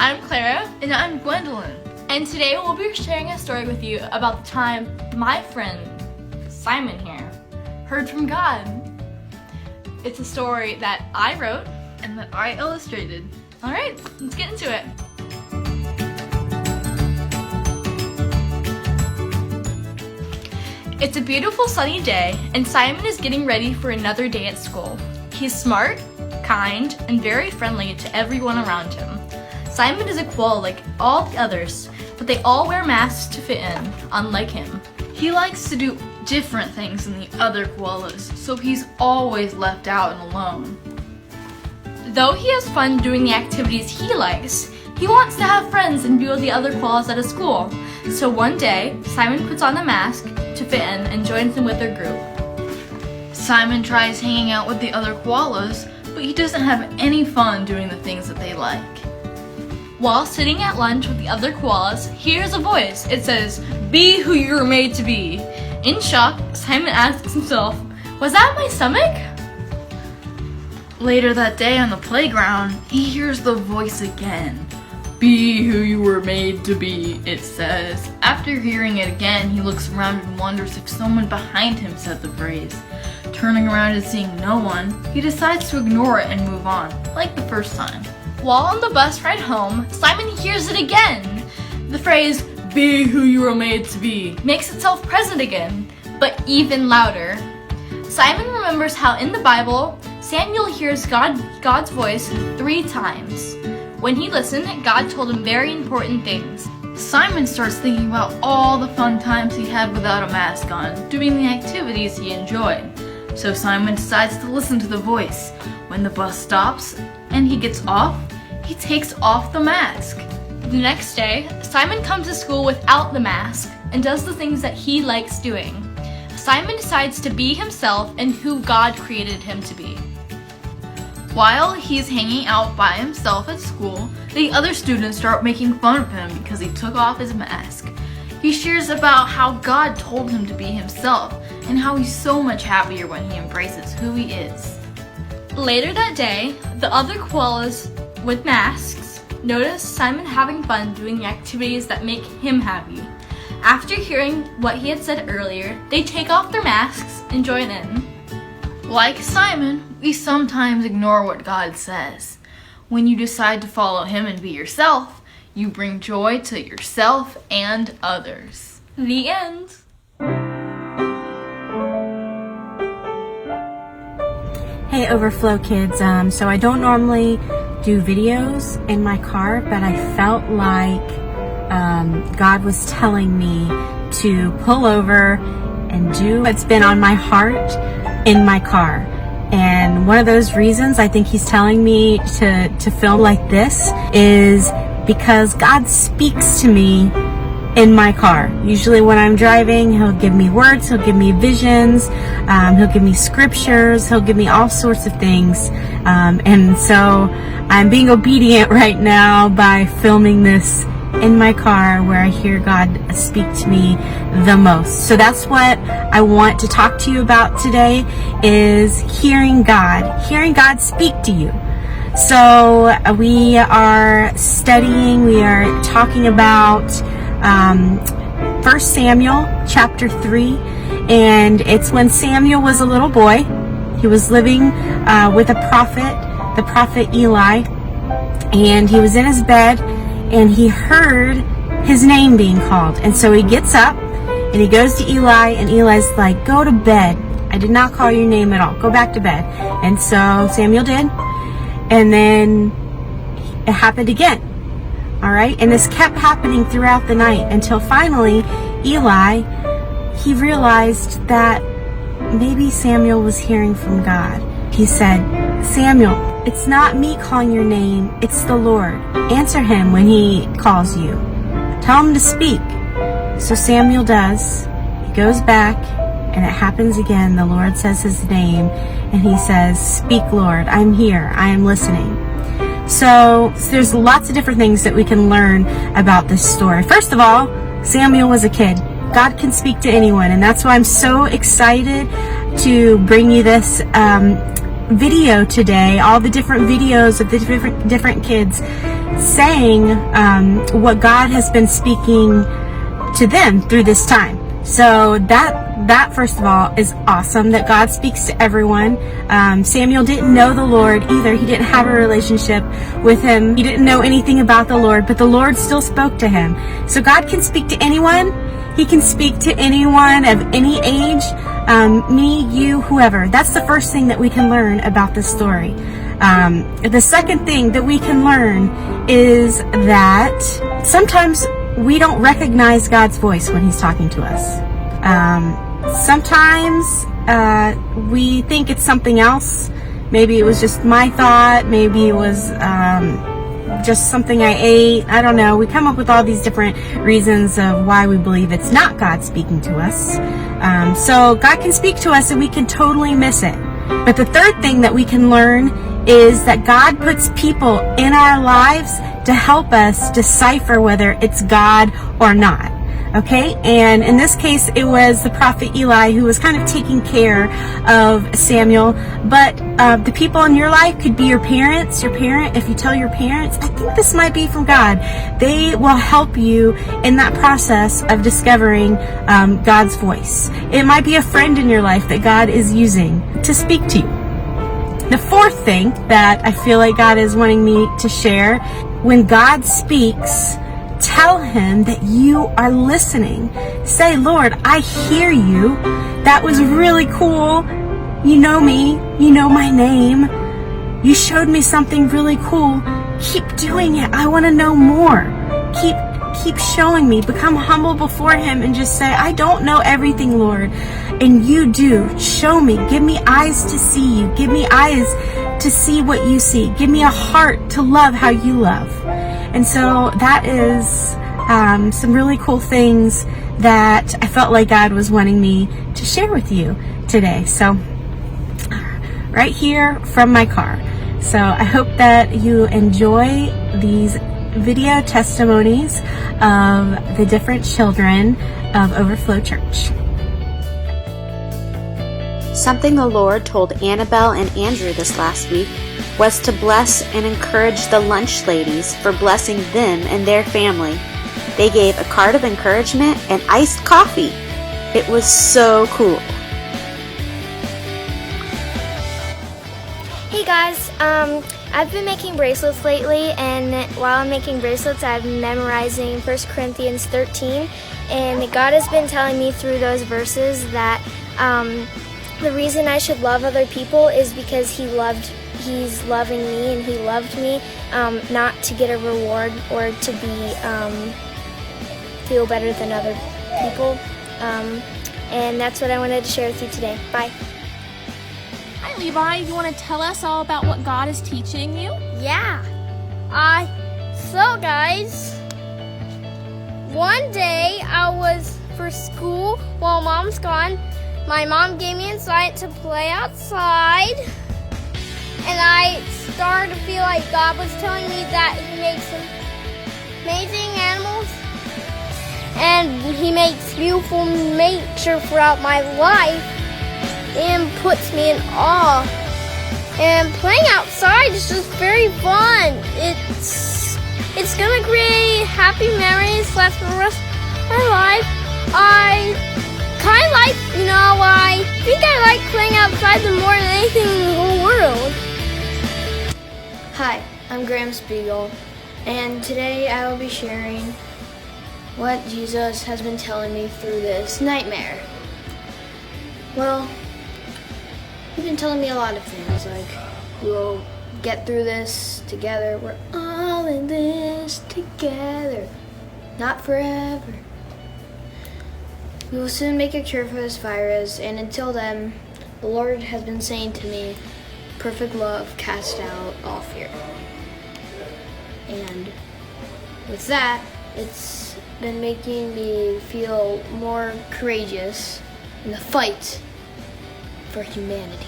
I'm Clara. And I'm Gwendolyn. And today we'll be sharing a story with you about the time my friend, Simon here, heard from God. It's a story that I wrote And that I illustrated. Alright, let's get into it. It's a beautiful sunny day, and Simon is getting ready for another day at school. He's smart, kind, and very friendly to everyone around him. Simon is a koala like all the others, but they all wear masks to fit in, unlike him. He likes to do different things than the other koalas, so he's always left out and alone. Though he has fun doing the activities he likes, he wants to have friends and be with the other koalas at his school. So one day, Simon puts on a mask to fit in and joins them with their group. Simon tries hanging out with the other koalas, but he doesn't have any fun doing the things that they like. While sitting at lunch with the other koalas, he hears a voice. It says, "Be who you were made to be." In shock, Simon asks himself, "Was that my stomach?" Later that day on the playground, he hears the voice again. "Be who you were made to be," it says. After hearing it again, he looks around and wonders if someone behind him said the phrase. Turning around and seeing no one, he decides to ignore it and move on, like the first time. While on the bus ride home, Simon hears it again. The phrase, "Be who you were made to be," makes itself present again, but even louder. Simon remembers how in the Bible, Samuel hears God's voice 3 times. When he listened, God told him very important things. Simon starts thinking about all the fun times he had without a mask on, doing the activities he enjoyed. So Simon decides to listen to the voice. When the bus stops and he gets off, he takes off the mask. The next day, Simon comes to school without the mask and does the things that he likes doing. Simon decides to be himself and who God created him to be. While he's hanging out by himself at school, the other students start making fun of him because he took off his mask. He shares about how God told him to be himself and how he's so much happier when he embraces who he is. Later that day, the other koalas with masks notice Simon having fun doing the activities that make him happy. After hearing what he had said earlier, they take off their masks and join in. Like Simon, we sometimes ignore what God says. When you decide to follow him and be yourself, you bring joy to yourself and others. The end. Hey Overflow Kids, so I don't normally do videos in my car, but I felt like God was telling me to pull over and do what's been on my heart in my car. And one of those reasons I think he's telling me to film like this is because God speaks to me in my car. Usually when I'm driving, he'll give me words, he'll give me visions, he'll give me scriptures, he'll give me all sorts of things. And so I'm being obedient right now by filming this in my car where I hear God speak to me the most. So that's what I want to talk to you about today, is hearing God speak to you. So we are studying, we are talking about 1 Samuel chapter 3, and it's when Samuel was a little boy. He was living with a prophet, the prophet Eli, and he was in his bed and he heard his name being called. And so he gets up and he goes to Eli, and Eli's like, "Go to bed. I did not call your name at all. Go back to bed." And so Samuel did. And then it happened again. All right. And this kept happening throughout the night until finally Eli, he realized that maybe Samuel was hearing from God. He said, "Samuel, it's not me calling your name, it's the Lord. Answer him when he calls you. Tell him to speak." So Samuel does. He goes back and it happens again. The Lord says his name and he says, "Speak, Lord, I'm here, I am listening." So there's lots of different things that we can learn about this story. First of all, Samuel was a kid. God can speak to anyone, and that's why I'm so excited to bring you this video today, all the different videos of the different kids saying what God has been speaking to them through this time. So that first of all is awesome, that God speaks to everyone. Samuel didn't know the Lord either. He didn't have a relationship with him. He didn't know anything about the Lord, but the Lord still spoke to him. So God can speak to anyone. He can speak to anyone of any age, me, you, whoever. That's the first thing that we can learn about this story. The second thing that we can learn is that sometimes we don't recognize God's voice when He's talking to us. Sometimes we think it's something else. Maybe it was just my thought. Maybe it was just something I ate. I don't know. We come up with all these different reasons of why we believe it's not God speaking to us. So God can speak to us and we can totally miss it. But the third thing that we can learn is that God puts people in our lives to help us decipher whether it's God or not. Okay, and in this case, it was the prophet Eli who was kind of taking care of Samuel. But the people in your life could be your parents. Your parent, if you tell your parents, I think this might be from God, they will help you in that process of discovering God's voice. It might be a friend in your life that God is using to speak to you. The fourth thing that I feel like God is wanting me to share, when God speaks, tell Him that you are listening. Say, Lord, I hear you. That was really cool. You know me. You know my name. You showed me something really cool. Keep doing it. I want to know more. Keep showing me. Become humble before Him and just say, I don't know everything, Lord. And you do. Show me. Give me eyes to see you. Give me eyes to see what you see. Give me a heart to love how you love. And so that is some really cool things that I felt like God was wanting me to share with you today. So right here from my car. So I hope that you enjoy these video testimonies of the different children of Overflow Church. Something the Lord told Annabelle and Andrew this last week was to bless and encourage the lunch ladies for blessing them and their family. They gave a card of encouragement and iced coffee. It was so cool. Hey guys, I've been making bracelets lately, and while I'm making bracelets, I've been memorizing 1 Corinthians 13, and God has been telling me through those verses that the reason I should love other people is because He's loving me and He loved me, not to get a reward or to be feel better than other people. And that's what I wanted to share with you today. Bye. Hi Levi, you want to tell us all about what God is teaching you? Yeah. So guys, one day I was for school while Mom's gone. My mom gave me inside to play outside, and I started to feel like God was telling me that He makes some amazing animals, and He makes beautiful nature throughout my life, and puts me in awe. And playing outside is just very fun. It's gonna create happy memories last for the rest of my life. I think I like playing outside more than anything in the whole world. Hi, I'm Graham Spiegel, and today I will be sharing what Jesus has been telling me through this nightmare. Well, He's been telling me a lot of things, like we'll get through this together, we're all in this together, not forever. We will soon make a cure for this virus, and until then, the Lord has been saying to me, perfect love casts out all fear. And with that, it's been making me feel more courageous in the fight for humanity.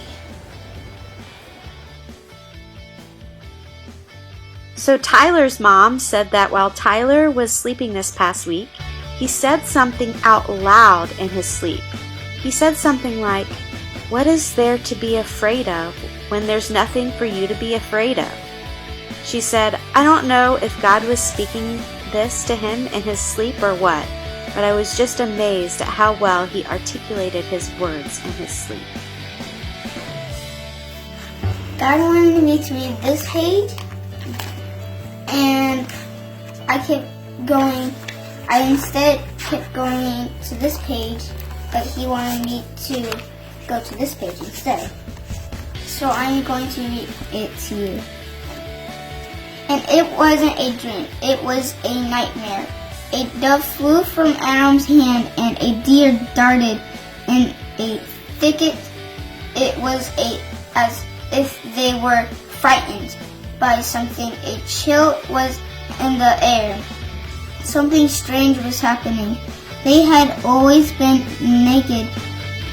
So Tyler's mom said that while Tyler was sleeping this past week, he said something out loud in his sleep. He said something like, "What is there to be afraid of when there's nothing for you to be afraid of?" She said, "I don't know if God was speaking this to him in his sleep or what, but I was just amazed at how well he articulated his words in his sleep." God wanted me to read this page, and I instead kept going to this page, but he wanted me to go to this page instead. So I'm going to read it to you. And it wasn't a dream, it was a nightmare. A dove flew from Adam's hand, and a deer darted in a thicket. It was as if they were frightened by something. A chill was in the air. Something strange was happening. They had always been naked,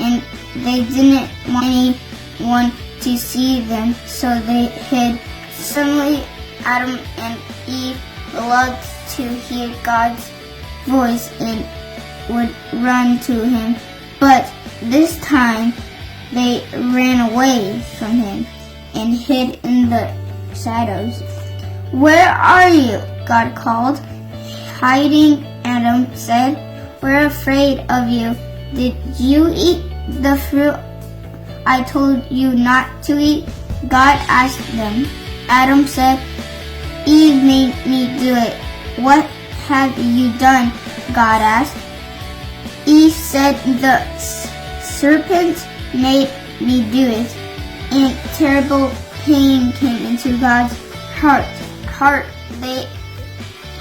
and they didn't want anyone to see them, so they hid. Suddenly, Adam and Eve loved to hear God's voice and would run to him. But this time, they ran away from him and hid in the shadows. "Where are you?" God called. "Hiding," Adam said. "We're afraid of you. Did you eat the fruit I told you not to eat?" God asked them. Adam said, "Eve made me do it." "What have you done?" God asked. Eve said, "The serpent made me do it." And terrible pain came into God's heart. They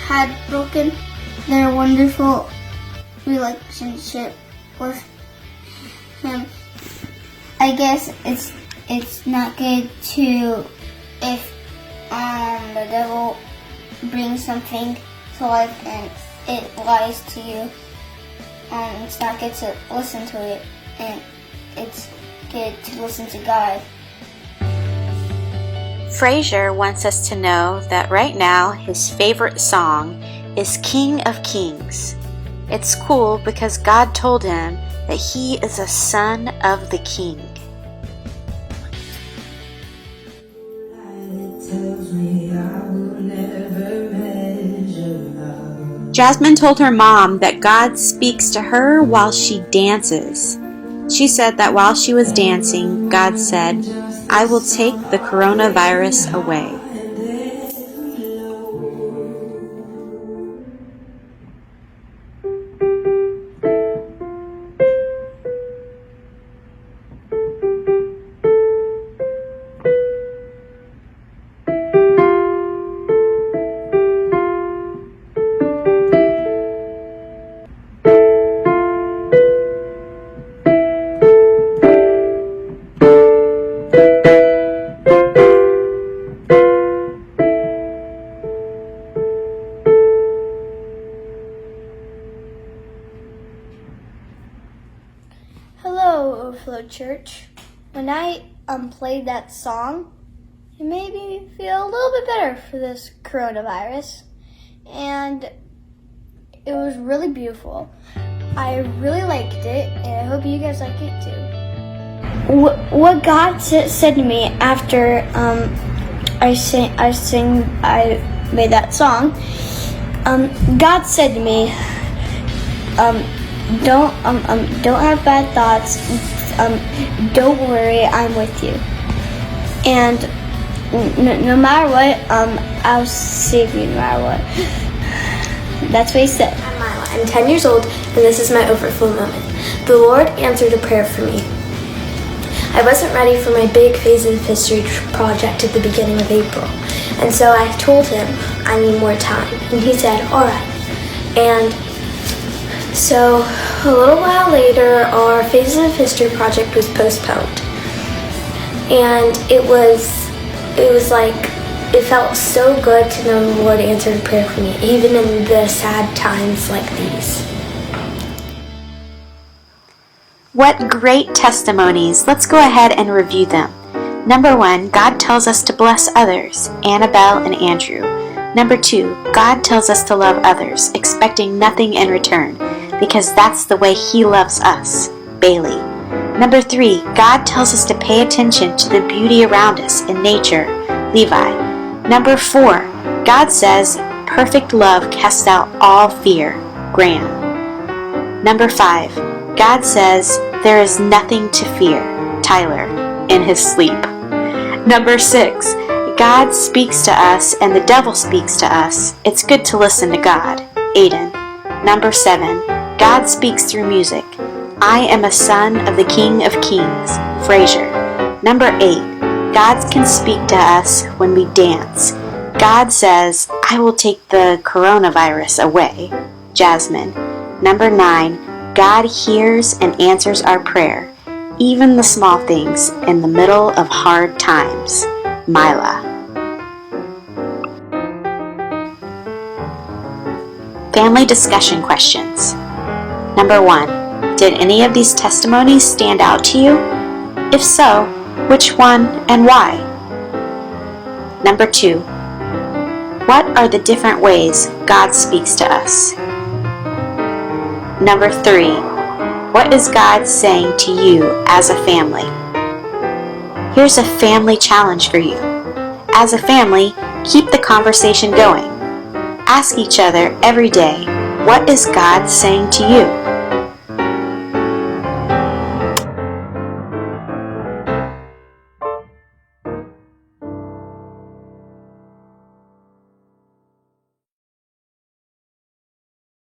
had broken their wonderful relationship with him. I guess it's not good to, if the devil brings something to life and it lies to you, it's not good to listen to it, and it's good to listen to God. Frazier wants us to know that right now his favorite song is King of Kings. It's cool because God told him that he is a son of the King. Jasmine told her mom that God speaks to her while she dances. She said that while she was dancing, God said, "I will take the coronavirus away." Hello, Overflow Church. When I played that song, it made me feel a little bit better for this coronavirus, and it was really beautiful. I really liked it, and I hope you guys like it too. What God said to me after I made that song, God said to me, don't have bad thoughts. Don't worry, I'm with you. And no matter what, I'll save you no matter what. That's what he said. I'm Mila. I'm 10 years old, and this is my overflow moment. The Lord answered a prayer for me. I wasn't ready for my big phase of history project at the beginning of April, and so I told him I need more time, and he said, all right. And so a little while later, our Phases of History project was postponed. And it felt so good to know the Lord answered prayer for me, even in the sad times like these. What great testimonies! Let's go ahead and review them. Number 1, God tells us to bless others, Annabelle and Andrew. Number 2, God tells us to love others, expecting nothing in return, because that's the way He loves us, Bailey. Number 3, God tells us to pay attention to the beauty around us in nature, Levi. Number 4, God says, perfect love casts out all fear. Graham. Number 5, God says, there is nothing to fear. Tyler, in his sleep. Number 6, God speaks to us and the devil speaks to us. It's good to listen to God. Aiden. Number 7, God speaks through music. I am a son of the King of Kings. Fraser. Number 8, God can speak to us when we dance. God says, I will take the coronavirus away. Jasmine. Number 9, God hears and answers our prayer, even the small things in the middle of hard times. Mila. Family discussion questions. Number 1, did any of these testimonies stand out to you? If so, which one and why? Number 2, what are the different ways God speaks to us? Number 3, what is God saying to you as a family? Here's a family challenge for you. As a family, keep the conversation going. Ask each other every day, what is God saying to you?